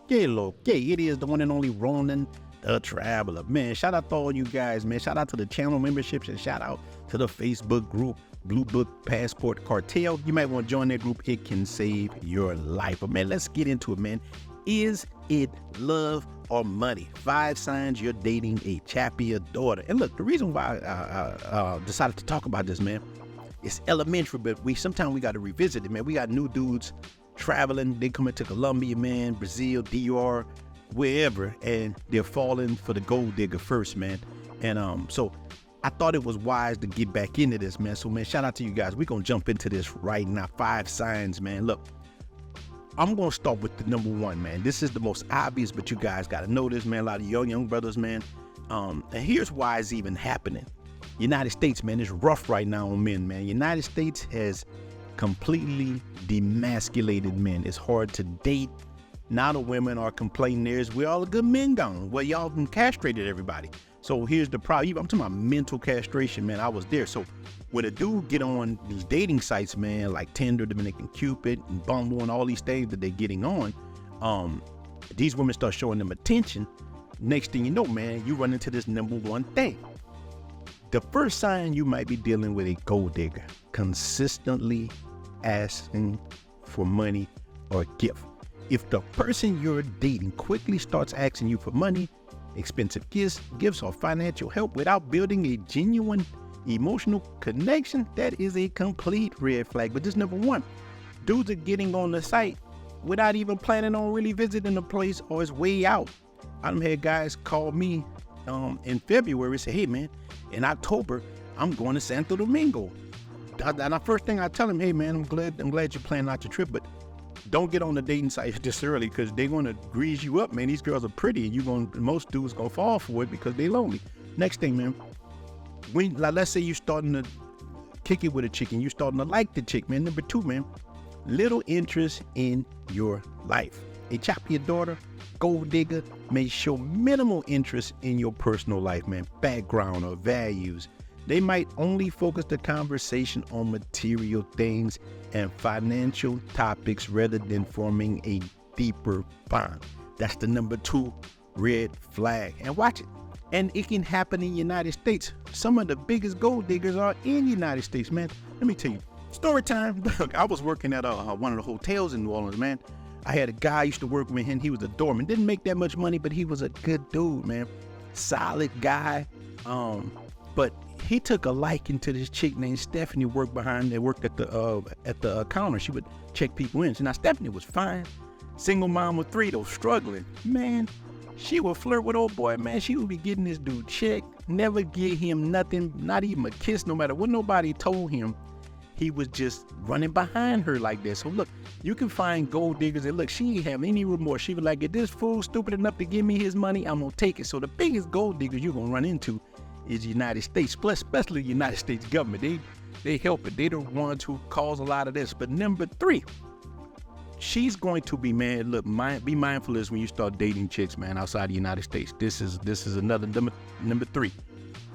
que lo que? It is the one and only Ronin the Traveler. Man, shout out to all you guys, man. Shout out to the channel memberships and shout out to the Facebook group, Blue Book Passport Cartel. You might want to join that group. It can save your life. But man, let's get into it, man. Is it love or money? 5 signs you're dating a Chapiadora. And look, the reason why I decided to talk about this, man, it's elementary, but sometimes we got to revisit it, man. We got new dudes traveling. They come into Colombia, man, Brazil, DR, wherever, and they're falling for the gold digger first, man. And so I thought it was wise to get back into this, man. So, man, shout out to you guys. We're going to jump into this right now. 5 signs, man. Look, I'm going to start with the number 1, man. This is the most obvious, but you guys got to know this, man. A lot of young brothers, man. And here's why it's even happening. United States, man, is rough right now on men, man. United States has completely demasculated men. It's hard to date. Now the women are complaining there's where all the good men gone. Well, y'all been castrated everybody. So here's the problem. I'm talking about mental castration, man. I was there. So when a dude get on these dating sites, man, like Tinder, Dominican Cupid, and Bumble, and all these things that they're getting on, these women start showing them attention. Next thing you know, man, you run into this number 1 thing. The first sign you might be dealing with a gold digger, consistently asking for money or gift. If the person you're dating quickly starts asking you for money, expensive gifts or financial help without building a genuine emotional connection, that is a complete red flag. But this number 1, dudes are getting on the site without even planning on really visiting the place or it's way out. I done had guys call me in February and say, hey man, in October, I'm going to Santo Domingo. And the first thing I tell him, hey man, I'm glad you're planning out your trip, but don't get on the dating site this early because they're going to grease you up, man. These girls are pretty and most dudes going to fall for it because they lonely. Next thing, man, let's say you're starting to kick it with a chick and you're starting to like the chick, man. Number 2, man, little interest in your life. A Chapiadora, gold digger, may show minimal interest in your personal life, man, background or values. They might only focus the conversation on material things and financial topics rather than forming a deeper bond. That's the number 2 red flag. And watch it. And it can happen in the United States. Some of the biggest gold diggers are in the United States, man. Let me tell you, story time. Look, I was working at one of the hotels in New Orleans, man. I had a guy I used to work with him. He was a doorman. Didn't make that much money, but he was a good dude, man. Solid guy. But he took a liking to this chick named Stephanie. Worked at the counter. She would check people in. So now Stephanie was fine. Single mom with 3 though, struggling. Man, she would flirt with old boy, man. She would be getting this dude check. Never give him nothing, not even a kiss, no matter what nobody told him. He was just running behind her like that. So look, you can find gold diggers that look, she ain't have any remorse. She was like, if this fool stupid enough to give me his money, I'm gonna take it. So the biggest gold diggers you're gonna run into is the United States, plus especially the United States government. They help it. They the ones who cause a lot of this. But number 3, she's going to be, man, look, be mindful of this when you start dating chicks, man, outside the United States. This is another number 3.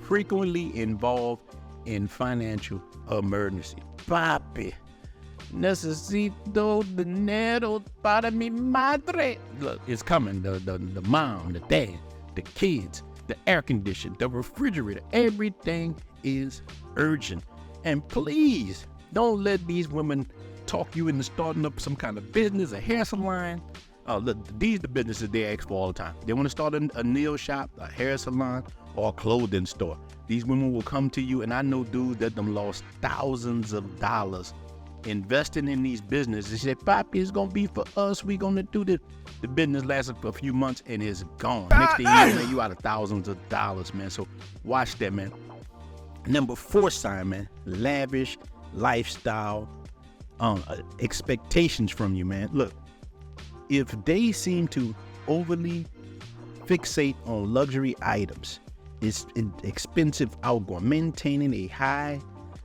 Frequently involved in financial emergency. Papi, necesito dinero para mi madre. Look, it's coming. The mom, the dad, the kids, the air conditioner, the refrigerator, everything is urgent. And please don't let these women talk you into starting up some kind of business, a hair salon. Look, these are the businesses they ask for all the time. They want to start a nail shop, a hair salon, or a clothing store. These women will come to you, and I know dudes that them lost thousands of dollars investing in these businesses. They said, Papi, it's going to be for us. We're going to do this. The business lasted for a few months, and it's gone. Next thing you know, man, you out of thousands of dollars, man. So watch that, man. Number 4 sign, man, lavish lifestyle expectations from you, man. Look, if they seem to overly fixate on luxury items, it's an expensive outgoing, maintaining a high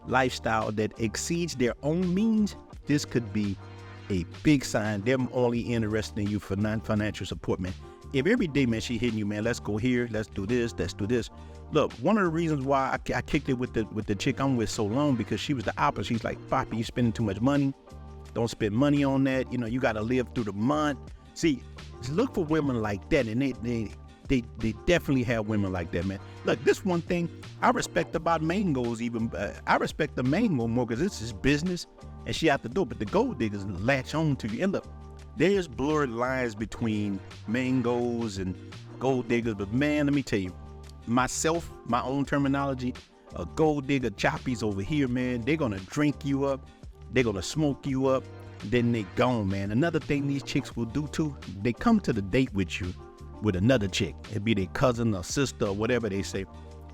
lifestyle that exceeds their own means, this could be a big sign they're only interested in you for non-financial support, man. If every day, man, she hitting you, man, let's go here, let's do this, let's do this. Look, one of the reasons why I kicked it with the chick I'm with so long, because she was the opposite. She's like, Papi, you spending too much money. Don't spend money on that. You know, you got to live through the month. See, look for women like that, and they definitely have women like that, man. Look, this one thing I respect about Mango's I respect the Mango more because it's his business and she out the door, but the gold diggers latch on to you. And look, there's blurred lines between Mango's and gold diggers, but man, let me tell you, myself, my own terminology, a gold digger, choppies over here, man, they're gonna drink you up, they're gonna smoke you up, then they gone, man. Another thing these chicks will do too, they come to the date with you with another chick. It'd be their cousin or sister or whatever. They say,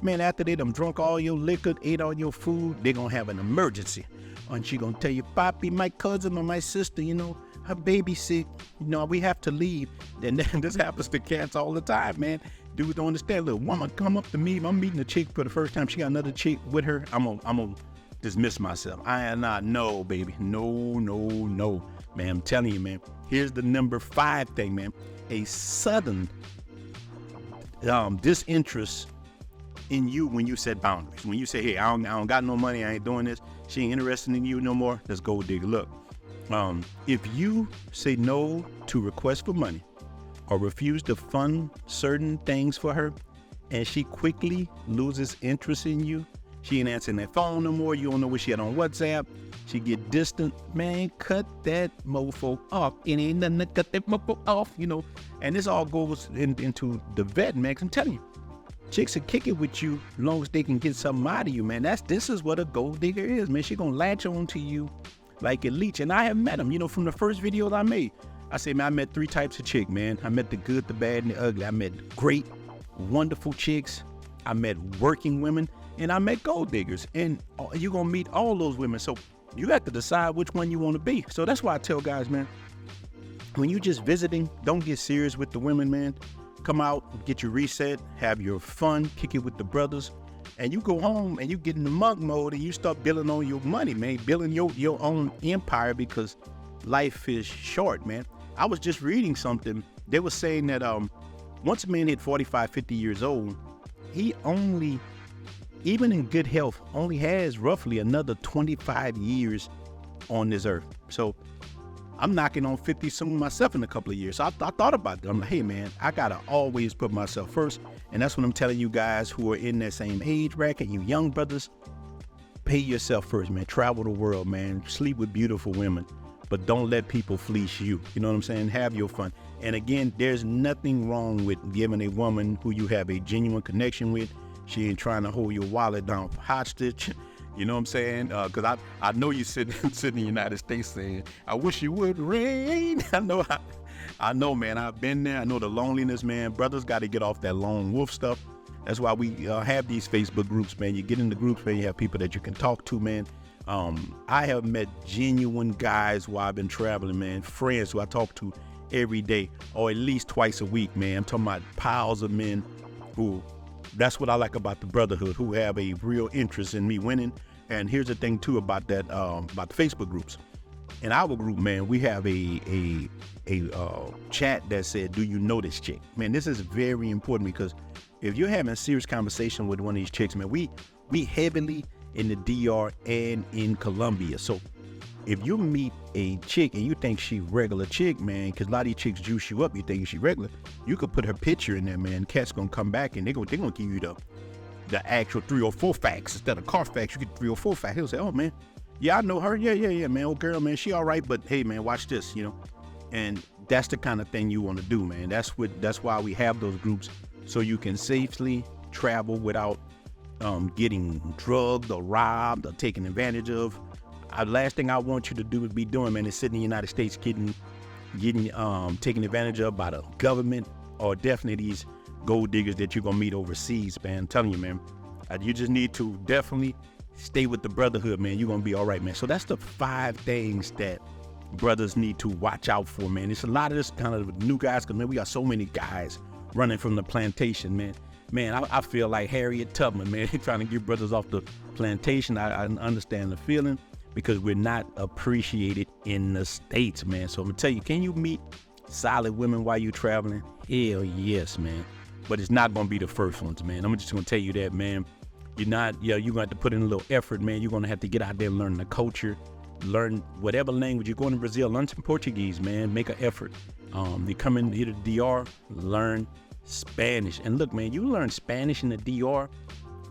man, after they done drunk all your liquor, ate all your food, they gonna have an emergency. And she gonna tell you, Poppy, my cousin or my sister, you know, her baby sick, you know, we have to leave. Then this happens to cats all the time, man. Dudes don't understand. Little woman come up to me, I'm meeting a chick for the first time, she got another chick with her, I'm gonna dismiss myself. I am not, no, baby, no, man. I'm telling you, man. Here's the number 5 thing, man. A sudden disinterest in you when you set boundaries. When you say, hey, I don't got no money, I ain't doing this, she ain't interested in you no more, let's go dig. Look, if you say no to requests for money or refuse to fund certain things for her, and she quickly loses interest in you, she ain't answering that phone no more, you don't know what she had on WhatsApp, she get distant, man, cut that mofo off. It ain't nothing to cut that mofo off, you know. And this all goes into the vet, man, 'cause I'm telling you, chicks will kick it with you as long as they can get something out of you, man. This is what a gold digger is, man. She gonna latch on to you like a leech. And I have met them, you know, from the first videos I made. I say, man, I met 3 types of chick, man. I met the good, the bad, and the ugly. I met great, wonderful chicks. I met working women, and I met gold diggers. And you're gonna meet all those women. So you got to decide which one you want to be. So that's why I tell guys, man, when you just visiting, don't get serious with the women, man. Come out, get your reset, have your fun, kick it with the brothers, and you go home and you get in the monk mode and you start building on your money, man, building your own empire, because life is short, man. I was just reading something. They were saying that once a man hit 45, 50 years old, he only, even in good health, only has roughly another 25 years on this earth. So I'm knocking on 50 soon myself in a couple of years. So I thought about that. I'm like, hey, man, I got to always put myself first. And that's what I'm telling you guys who are in that same age bracket, you young brothers, pay yourself first, man. Travel the world, man. Sleep with beautiful women, but don't let people fleece you. You know what I'm saying? Have your fun. And again, there's nothing wrong with giving a woman who you have a genuine connection with. She ain't trying to hold your wallet down hostage. You know what I'm saying? Because I know you sitting in the United States saying, I wish you would rain. I know, man. I've been there. I know the loneliness, man. Brothers got to get off that lone wolf stuff. That's why we have these Facebook groups, man. You get in the groups, man. You have people that you can talk to, man. I have met genuine guys while I've been traveling, man. Friends who I talk to every day or at least twice a week, man. I'm talking about piles of men who, that's what I like about the brotherhood, who have a real interest in me winning. And here's the thing too about that, about the Facebook groups. In our group, man, we have a chat that said, do you know this chick? Man, this is very important, because if you're having a serious conversation with one of these chicks, man, we heavily in the DR and in Colombia. So if you meet a chick and you think she regular chick, man, because a lot of these chicks juice you up, you think she regular, you could put her picture in there, man. Cat's gonna come back and they're gonna give you the actual 3 or 4 facts instead of Carfax. You get 3 or 4 facts. He'll say, oh man, yeah, I know her. Yeah, man. Old girl, man, she all right, but hey, man, watch this, you know. And that's the kind of thing you want to do, man. That's why we have those groups, so you can safely travel without getting drugged or robbed or taken advantage of. Last thing I want you to do is be doing, man, is sitting in the United States getting taken advantage of by the government, or definitely these gold diggers that you're gonna meet overseas, man. I'm telling you, man, you just need to definitely stay with the brotherhood, man. You're gonna be all right, man. So that's the 5 things that brothers need to watch out for, man. It's a lot of this kind of new guys, because man, we got so many guys running from the plantation, man. I feel like Harriet Tubman, man, trying to get brothers off the plantation. I understand the feeling, because we're not appreciated in the States, man. So I'm gonna tell you, can you meet solid women while you're traveling? Hell yes, man. But it's not gonna be the first ones, man. I'm just gonna tell you that, man. You're gonna have to put in a little effort, man. You're gonna have to get out there and learn the culture. learn whatever language. You're going to Brazil, learn some Portuguese, man. Make an effort. You come in here to DR, learn Spanish. And look, man, you learn Spanish in the DR,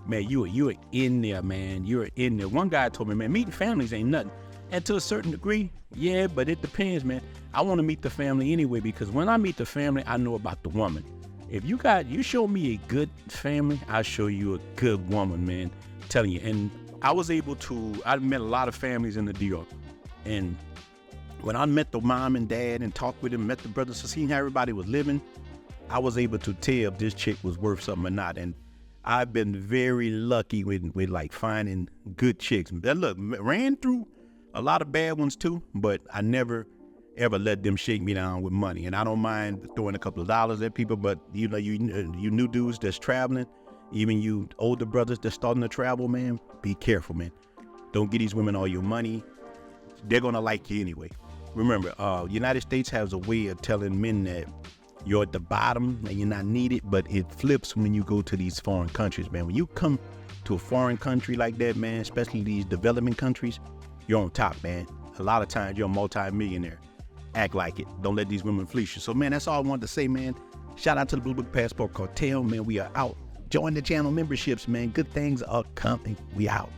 man, you are in there, man. You're in there. One guy told me, man, meeting families ain't nothing. And to a certain degree, yeah, but it depends, man. I want to meet the family anyway, because when I meet the family, I know about the woman. If you show me a good family, I'll show you a good woman, man. I'm telling you. And I met a lot of families in the DR. And when I met the mom and dad and talked with them, met the brothers, so seeing how everybody was living, I was able to tell if this chick was worth something or not. And I've been very lucky with like finding good chicks. That look, ran through a lot of bad ones too, but I never ever let them shake me down with money. And I don't mind throwing a couple of dollars at people, but you new dudes that's traveling, even you older brothers that's starting to travel, man, be careful, man. Don't give these women all your money. They're gonna like you anyway. Remember, United States has a way of telling men that you're at the bottom and you're not needed, but it flips when you go to these foreign countries, man. When you come to a foreign country like that, man, especially these developing countries, you're on top, man. A lot of times you're a multi-millionaire. Act like it. Don't let these women fleece you. So, man, that's all I wanted to say, man. Shout out to the Blue Book Passport Cartel, man. We are out. Join the channel memberships, man. Good things are coming. We out.